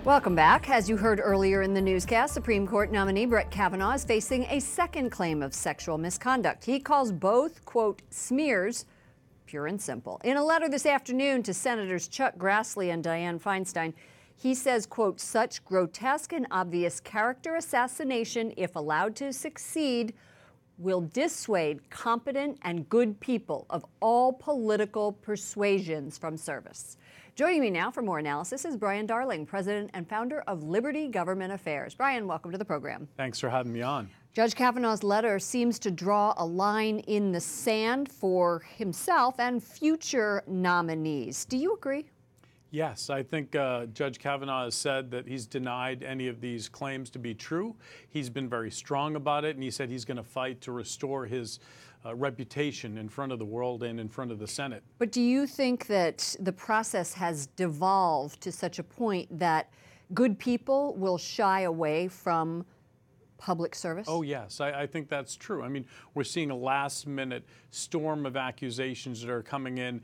Welcome back. As you heard earlier in the newscast, Supreme Court nominee Brett Kavanaugh is facing a second claim of sexual misconduct. He calls both, quote, smears, pure and simple. In a letter this afternoon to Senators Chuck Grassley and Dianne Feinstein, he says, quote, such grotesque and obvious character assassination, if allowed to succeed, will dissuade competent and good people of all political persuasions from service. Joining me now for more analysis is Brian Darling, president and founder of Liberty Government Affairs. Brian, welcome to the program. Thanks for having me on. Judge Kavanaugh's letter seems to draw a line in the sand for himself and future nominees. Do you agree? Yes, I think Judge Kavanaugh has said that he's denied any of these claims to be true. He's been very strong about it, and he said he's going to fight to restore his reputation in front of the world and in front of the Senate. But do you think that the process has devolved to such a point that good people will shy away from public service? Oh, yes, I think that's true. I mean, we're seeing a last-minute storm of accusations that are coming in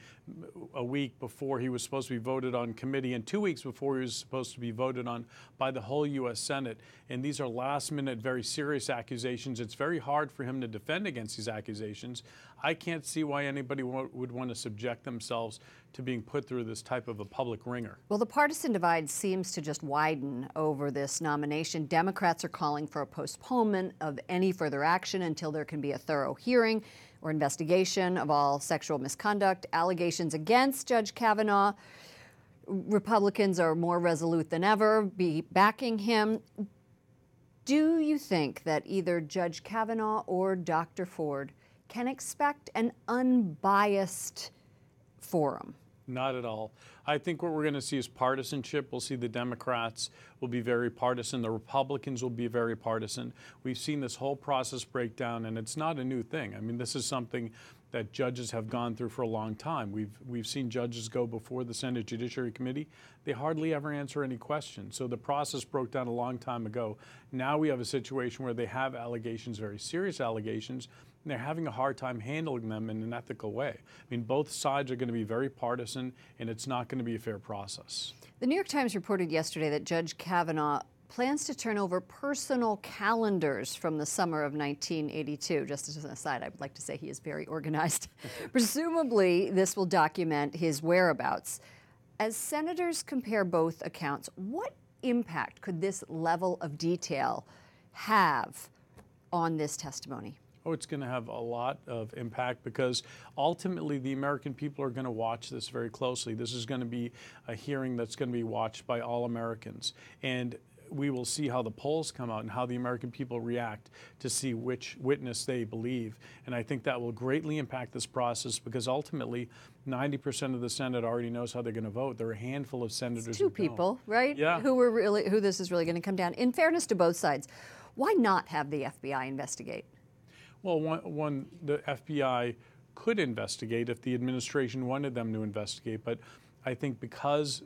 a week before he was supposed to be voted on committee and 2 weeks before he was supposed to be voted on by the whole U.S. Senate. And these are last-minute, very serious accusations. It's very hard for him to defend against these accusations. I can't see why anybody would want to subject themselves to being put through this type of a public ringer. Well, the partisan divide seems to just widen over this nomination. Democrats are calling for a postponement of any further action until there can be a thorough hearing or investigation of all sexual misconduct allegations against Judge Kavanaugh. Republicans are more resolute than ever, backing him. Do you think that either Judge Kavanaugh or Dr. Ford can expect an unbiased forum? Not at all. I think what we're going to see is partisanship. We'll see the Democrats will be very partisan. The Republicans will be very partisan. We've seen this whole process break down, and it's not a new thing. I mean, this is something that judges have gone through for a long time. We've seen judges go before the Senate Judiciary Committee. They hardly ever answer any questions. So the process broke down a long time ago. Now we have a situation where they have allegations, very serious allegations, and they're having a hard time handling them in an ethical way. I mean, both sides are going to be very partisan, and it's not going to be a fair process. The New York Times reported yesterday that Judge Kavanaugh plans to turn over personal calendars from the summer of 1982. Just as an aside, I'd like to say he is very organized. Presumably, this will document his whereabouts. As senators compare both accounts, what impact could this level of detail have on this testimony? Oh, it's going to have a lot of impact because ultimately the American people are going to watch this very closely. This is going to be a hearing that's going to be watched by all Americans. And we will see how the polls come out and how the American people react to see which witness they believe. And I think that will greatly impact this process because ultimately 90% of the Senate already knows how they're going to vote. There are a handful of senators it's two people, don't. Right? Yeah. Who this is really going to come down. In fairness to both sides, why not have the FBI investigate? Well, one, the FBI could investigate if the administration wanted them to investigate, but I think because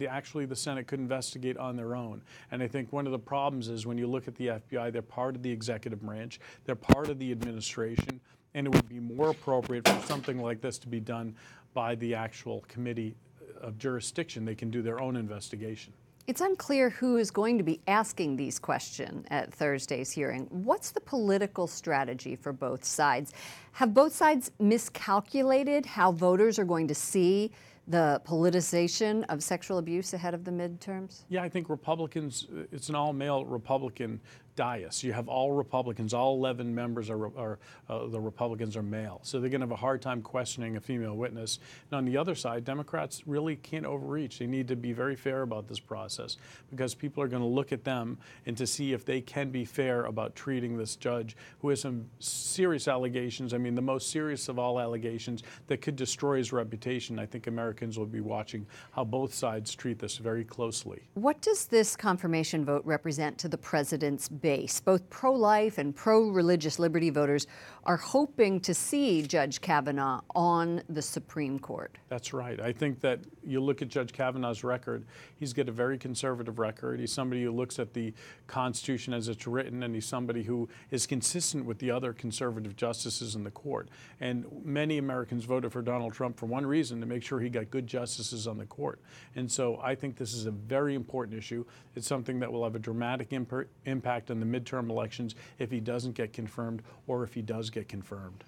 actually the Senate could investigate on their own. And I think one of the problems is when you look at the FBI, they're part of the executive branch, they're part of the administration, and it would be more appropriate for something like this to be done by the actual committee of jurisdiction. They can do their own investigation. It's unclear who is going to be asking these questions at Thursday's hearing. What's the political strategy for both sides? Have both sides miscalculated how voters are going to see the politicization of sexual abuse ahead of the midterms? Yeah, I think Republicans, it's an all-male Republican dais. You have all Republicans, all 11 members are the Republicans are male. So they're going to have a hard time questioning a female witness. And on the other side, Democrats really can't overreach. They need to be very fair about this process because people are going to look at them and to see if they can be fair about treating this judge who has some serious allegations. I mean, the most serious of all allegations that could destroy his reputation. I think Americans will be watching how both sides treat this very closely. What does this confirmation vote represent to the president's base. Both pro-life and pro-religious liberty voters are hoping to see Judge Kavanaugh on the Supreme Court. That's right. I think that you look at Judge Kavanaugh's record, he's got a very conservative record. He's somebody who looks at the Constitution as it's written, and he's somebody who is consistent with the other conservative justices in the court. And many Americans voted for Donald Trump for one reason, to make sure he got good justices on the court. And so I think this is a very important issue. It's something that will have a dramatic impact on the midterm elections if he doesn't get confirmed, or if he does get confirmed.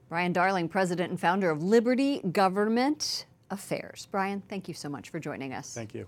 Brian Darling, president and founder of Liberty Government Affairs. Brian, thank you so much for joining us. Thank you.